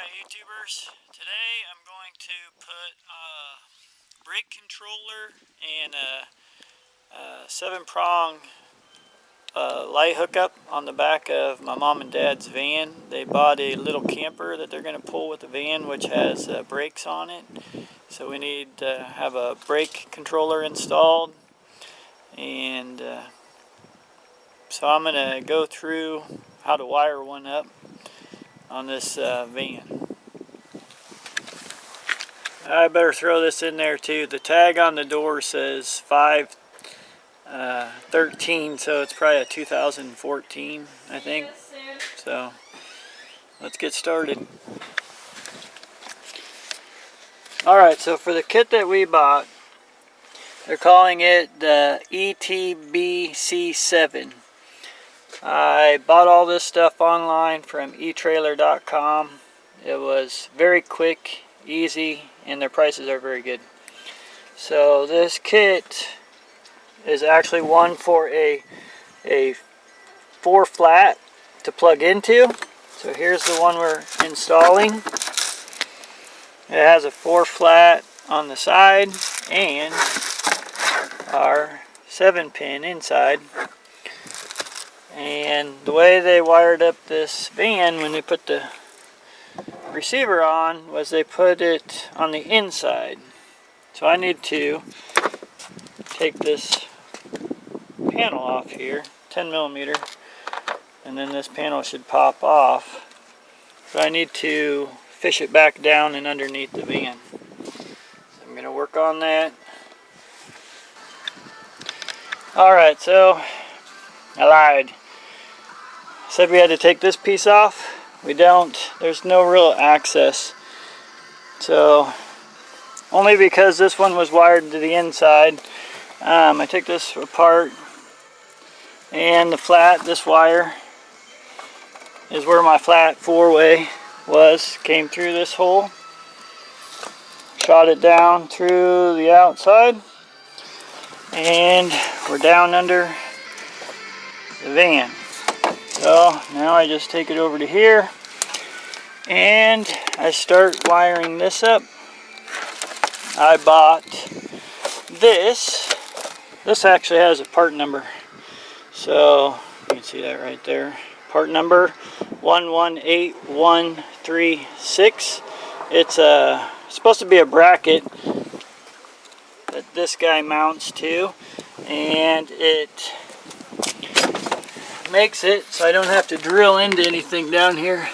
Alright YouTubers, today I'm going to put a brake controller and a 7-prong light hookup on the back of my mom and dad's van. They bought a little camper that they're going to pull with the van, which has brakes on it. So we need to have a brake controller installed, and so I'm going to go through how to wire one up on this van. I better throw this in there too. The tag on the door says 513, so it's probably a 2014, I think. So let's get started. Alright, so for the kit that we bought, they're calling it the ETBC7. I bought all this stuff online from eTrailer.com. It was very quick, easy, and their prices are very good. So this kit is actually one for a 4-flat to plug into. So here's the one we're installing. It has a 4-flat on the side and our 7-pin inside. And the way they wired up this van when they put the receiver on was they put it on the inside. So I need to take this panel off here, 10mm, and then this panel should pop off. So I need to fish it back down and underneath the van. So I'm going to work on that. Alright, so I lied. I said we had to take this piece off. We don't. There's no real access. So, only because this one was wired to the inside. I took this apart, and the flat, this wire, is where my flat 4-way was. Came through this hole. Shot it down through the outside. And we're down under the van. So now I just take it over to here and I start wiring this up. I bought this. This actually has a part number. So you can see that right there. Part number 118136. It's supposed to be a bracket that this guy mounts to, and it makes it so I don't have to drill into anything down here,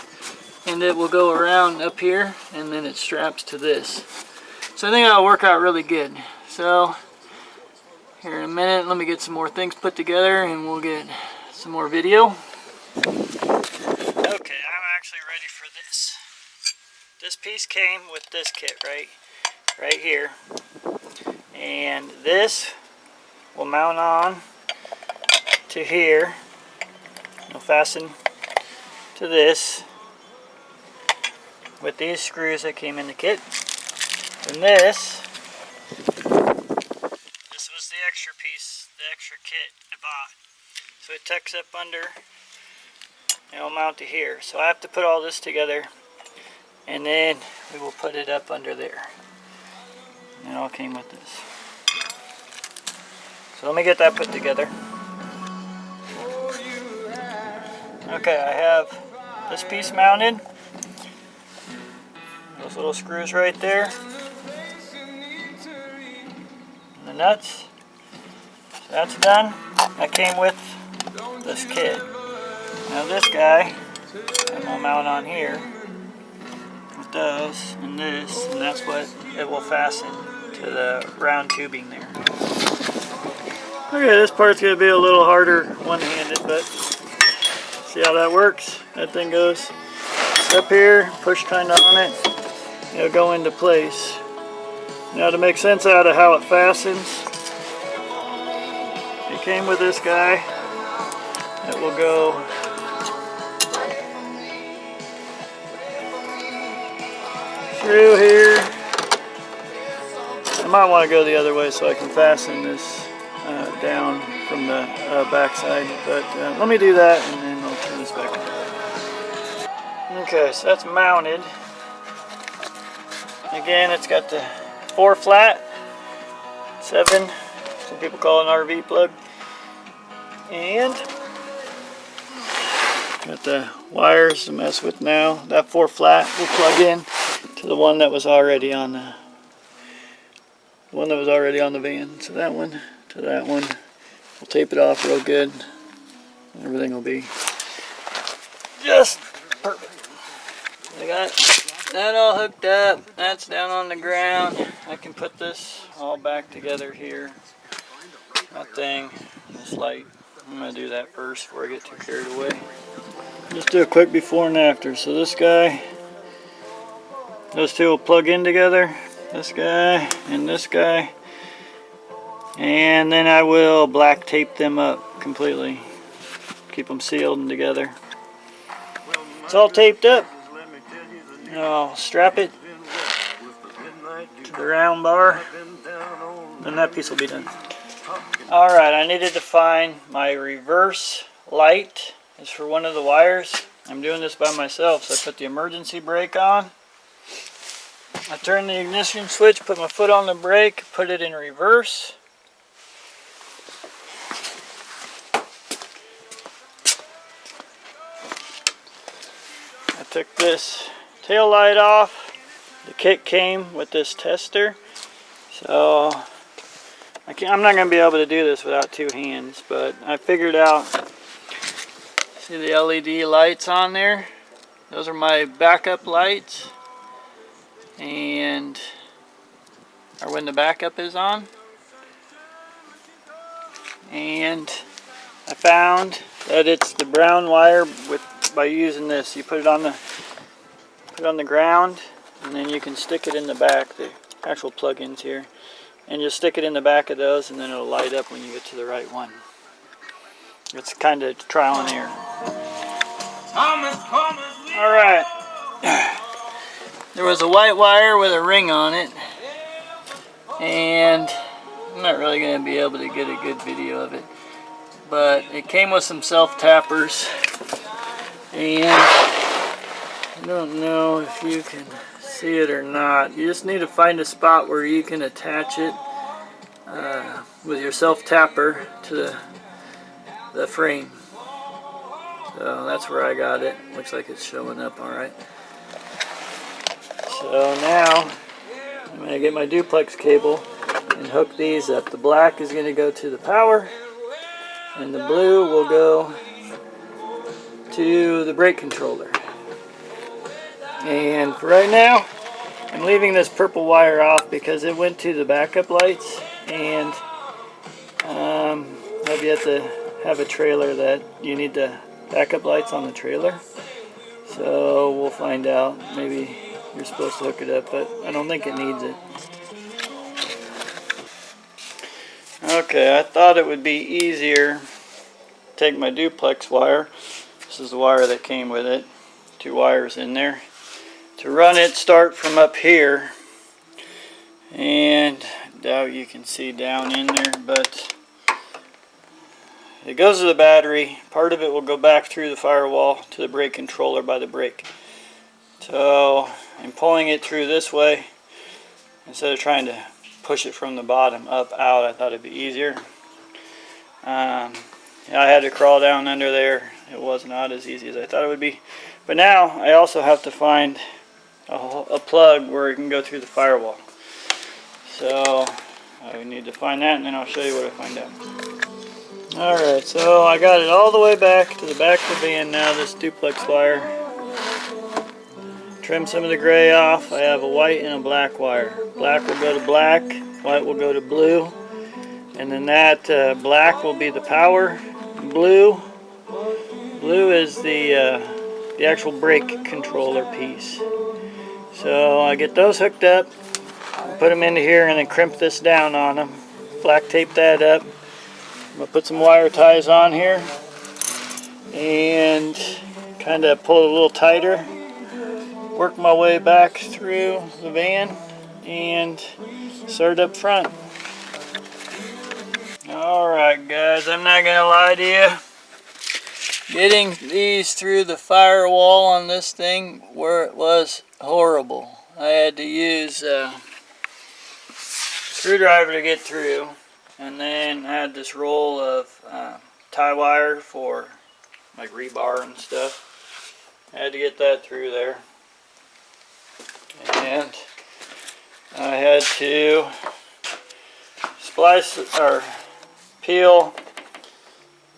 and it will go around up here, and then it straps to this. So I think that'll work out really good. So here in a minute, let me get some more things put together and we'll get some more video. Okay, I'm actually ready for this. This piece came with this kit right here, and this will mount on to here. It'll fasten to this with these screws that came in the kit. And this was the extra piece, the extra kit I bought. So it tucks up under and it'll mount to here. So I have to put all this together, and then we will put it up under there. And it all came with this. So let me get that put together. Okay, I have this piece mounted. Those little screws right there. And the nuts. So that's done. That came with this kit. Now this guy, I'm going to mount on here with those and this, and that's what it will fasten to the round tubing there. Okay, this part's going to be a little harder one-handed, but see how that works? That thing goes up here, push kind of on it, it'll go into place. Now to make sense out of how it fastens, it came with this guy. It will go through here. I might want to go the other way so I can fasten this down from the back side, but let me do that and then I'll turn this back on. Okay, so that's mounted. Again, it's got the 4 flat, 7, some people call it an RV plug, and got the wires to mess with now. That 4 flat will plug in to the one that was already on the van. So that one to that one. We'll tape it off real good. Everything will be just perfect. I got that all hooked up. That's down on the ground. I can put this all back together here. That thing, this light. I'm going to do that first before I get too carried away. Just do a quick before and after. So this guy, those two will plug in together. This guy and this guy. And then I will black tape them up completely. Keep them sealed and together. It's all taped up. I'll strap it to the round bar. Then that piece will be done. Alright, I needed to find my reverse light. It's for one of the wires. I'm doing this by myself, so I put the emergency brake on. I turn the ignition switch, put my foot on the brake, put it in reverse. I took this tail light off. The kit came with this tester, so I'm not going to be able to do this without 2 hands, but I figured out, see the LED lights on there? Those are my backup lights, and or when the backup is on. And I found that it's the brown wire by using this. You put it on the ground, and then you can stick it in the back, the actual plug-ins here. And just stick it in the back of those, and then it'll light up when you get to the right one. It's kind of trial and error. Alright. There was a white wire with a ring on it, and I'm not really going to be able to get a good video of it, but it came with some self-tappers, and I don't know if you can see it or not. You just need to find a spot where you can attach it with your self-tapper to the frame. So that's where I got it. Looks like it's showing up alright. So now I'm going to get my duplex cable and hook these up. The black is going to go to the power, and the blue will go to the brake controller. And for right now, I'm leaving this purple wire off because it went to the backup lights, and I've yet to have a trailer that you need the backup lights on the trailer. So we'll find out. Maybe you're supposed to hook it up, but I don't think it needs it. Okay, I thought it would be easier to take my duplex wire. This is the wire that came with it. 2 wires in there. To run it, start from up here, and I doubt you can see down in there, but it goes to the battery. Part of it will go back through the firewall to the brake controller by the brake. So I'm pulling it through this way instead of trying to push it from the bottom up out. I thought it'd be easier. I had to crawl down under there. It was not as easy as I thought it would be. But now I also have to find a plug where it can go through the firewall. So I need to find that, and then I'll show you what I find out. Alright, so I got it all the way back to the back of the van now, this duplex wire. Trim some of the gray off. I have a white and a black wire. Black will go to black, white will go to blue, and then that black will be the power. Blue is the actual brake controller piece. So I get those hooked up, put them into here, and then crimp this down on them. Black tape that up. I'm going to put some wire ties on here and kind of pull it a little tighter. Work my way back through the van and start up front. Alright guys, I'm not going to lie to you. Getting these through the firewall on this thing where it was horrible. I had to use a screwdriver to get through, and then I had this roll of tie wire for like rebar and stuff. I had to get that through there, and I had to splice or peel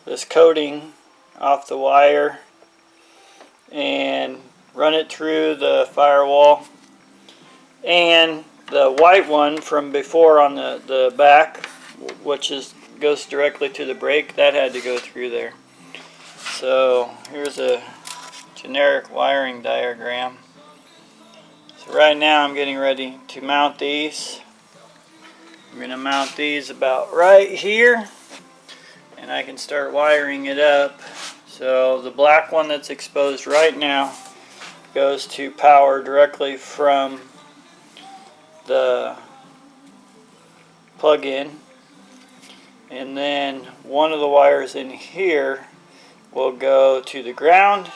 this coating off the wire and run it through the firewall, and the white one from before on the back, which goes directly to the brake, that had to go through there. So here's a generic wiring diagram. So right now I'm getting ready to mount these. I'm going to mount these about right here, and I can start wiring it up. So the black one that's exposed right now goes to power directly from the plug-in, and then one of the wires in here will go to the ground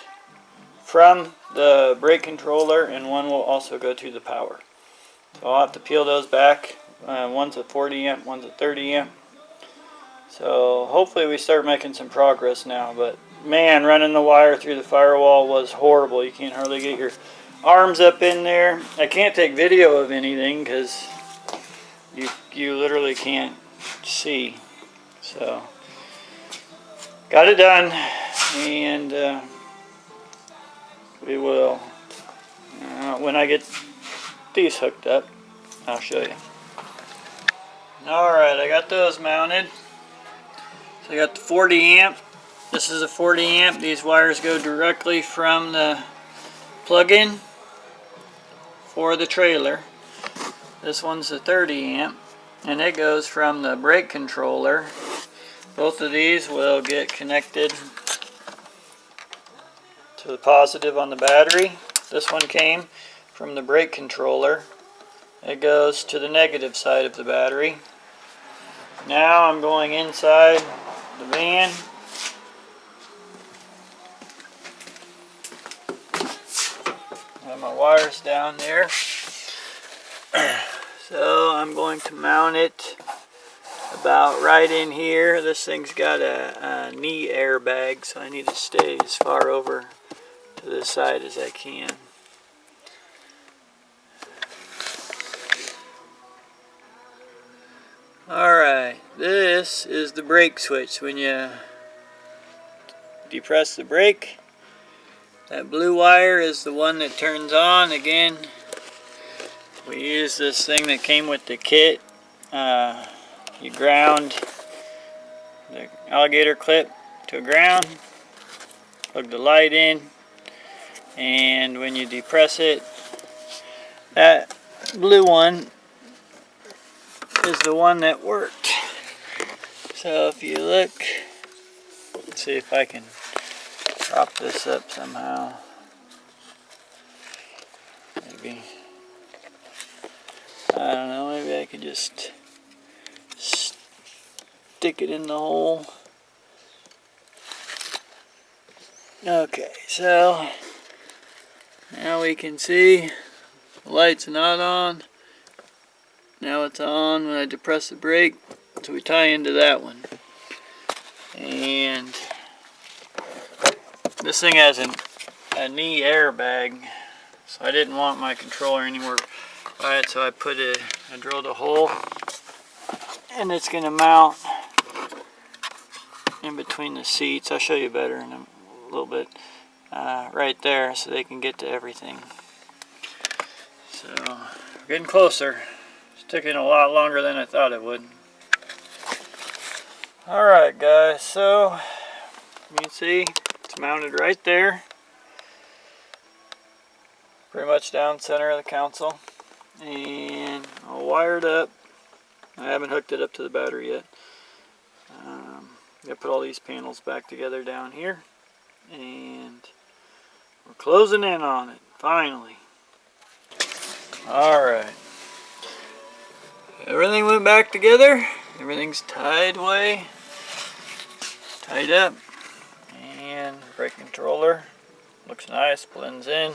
from the brake controller, and one will also go to the power. So I'll have to peel those back. One's a 40 amp, one's a 30 amp. So hopefully we start making some progress now, but man, running the wire through the firewall was horrible. You can't hardly get your arms up in there. I can't take video of anything because you literally can't see. So got it done, and we will, when I get these hooked up, I'll show you. Alright, I got those mounted. So I got the 40 amp. This is a 40 amp. These wires go directly from the plug-in for the trailer. This one's a 30 amp, and it goes from the brake controller. Both of these will get connected to the positive on the battery. This one came from the brake controller. It goes to the negative side of the battery. Now I'm going inside the van. I have my wires down there. So I'm going to mount it about right in here. This thing's got a knee airbag, so I need to stay as far over to this side as I can. Alright, this is the brake switch. When you depress the brake, that blue wire is the one that turns on. Again, we use this thing that came with the kit. You ground the alligator clip to ground, plug the light in, and when you depress it, that blue one is the one that worked. So if you look, let's see if I can prop this up somehow. Maybe, I don't know, maybe I could just stick it in the hole. Okay, so now we can see the light's not on. Now it's on when I depress the brake, so we tie into that one. And this thing has a knee airbag, so I didn't want my controller anywhere by it, so I drilled a hole, and it's going to mount in between the seats. I'll show you better in a little bit. Right there, so they can get to everything. So we're getting closer. It's taking a lot longer than I thought it would. Alright guys, so you can see it's mounted right there, pretty much down center of the console, and I'll wire it up. I haven't hooked it up to the battery yet. I'm going to put all these panels back together down here, and we're closing in on it, finally. Alright. Everything went back together. Everything's tied up. And brake controller looks nice, blends in.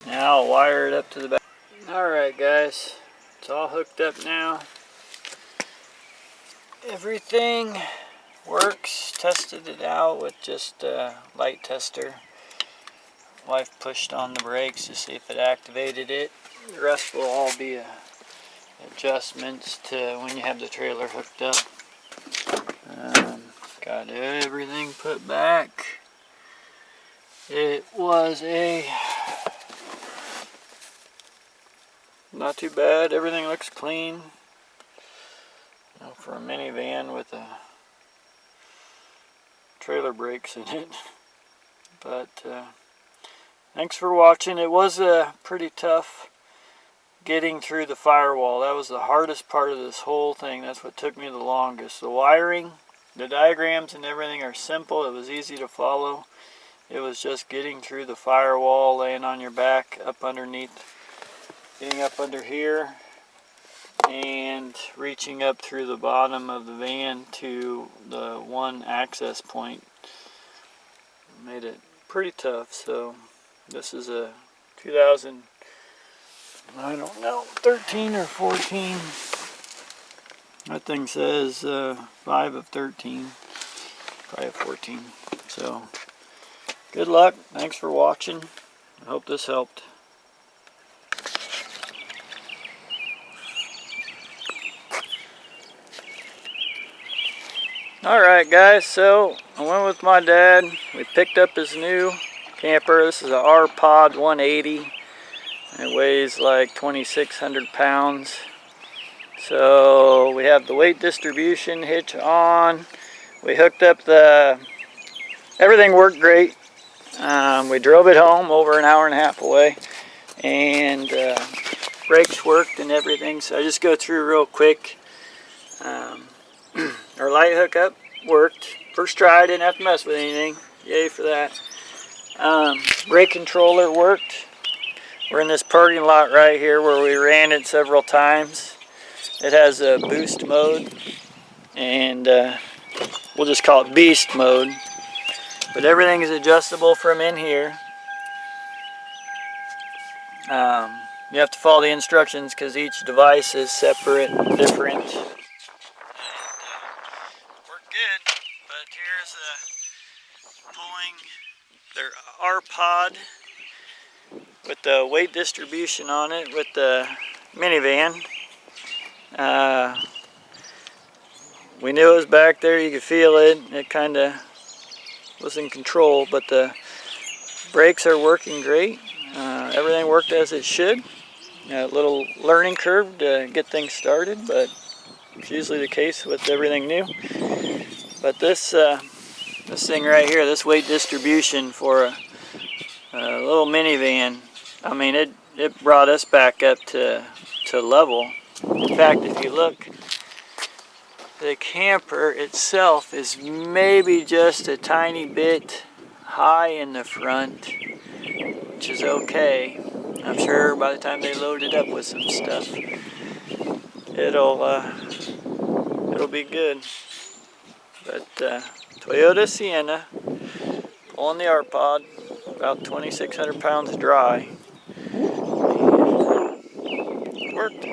Now I'll wire it up to the back. Alright guys, it's all hooked up now. Everything works. Tested it out with just a light tester. Wife pushed on the brakes to see if it activated it. The rest will all be adjustments to when you have the trailer hooked up. Got everything put back. It was not too bad. Everything looks clean. For a minivan with a trailer brakes in it. But thanks for watching. It was pretty tough getting through the firewall. That was the hardest part of this whole thing. That's what took me the longest. The wiring, the diagrams and everything are simple. It was easy to follow. It was just getting through the firewall, laying on your back, up underneath, getting up under here, and reaching up through the bottom of the van to the one access point. Made it pretty tough. So this is a 13 or 14. That thing says 5 of 13, probably a 14. So good luck. Thanks for watching. I hope this helped. Alright guys, so I went with my dad. We picked up his new camper. This is a R-Pod 180. It weighs like 2,600 pounds. So we have the weight distribution hitch on. We hooked up everything worked great. We drove it home over an hour and a half away. And brakes worked and everything. So I just go through real quick. Our light hookup worked. First try, I didn't have to mess with anything. Yay for that. Brake controller worked. We're in this parking lot right here where we ran it several times. It has a boost mode, and we'll just call it beast mode. But everything is adjustable from in here. You have to follow the instructions because each device is separate and different. Good, but here's pulling their R-Pod with the weight distribution on it with the minivan. We knew it was back there, you could feel it. It kind of was in control, but the brakes are working great. Everything worked as it should. A little learning curve to get things started, but it's usually the case with everything new. But this thing right here, this weight distribution for a little minivan, I mean, it brought us back up to level. In fact, if you look, the camper itself is maybe just a tiny bit high in the front, which is okay. I'm sure by the time they load it up with some stuff, it'll be good. But Toyota Sienna, pulling the R-Pod, about 2,600 pounds dry. And it worked.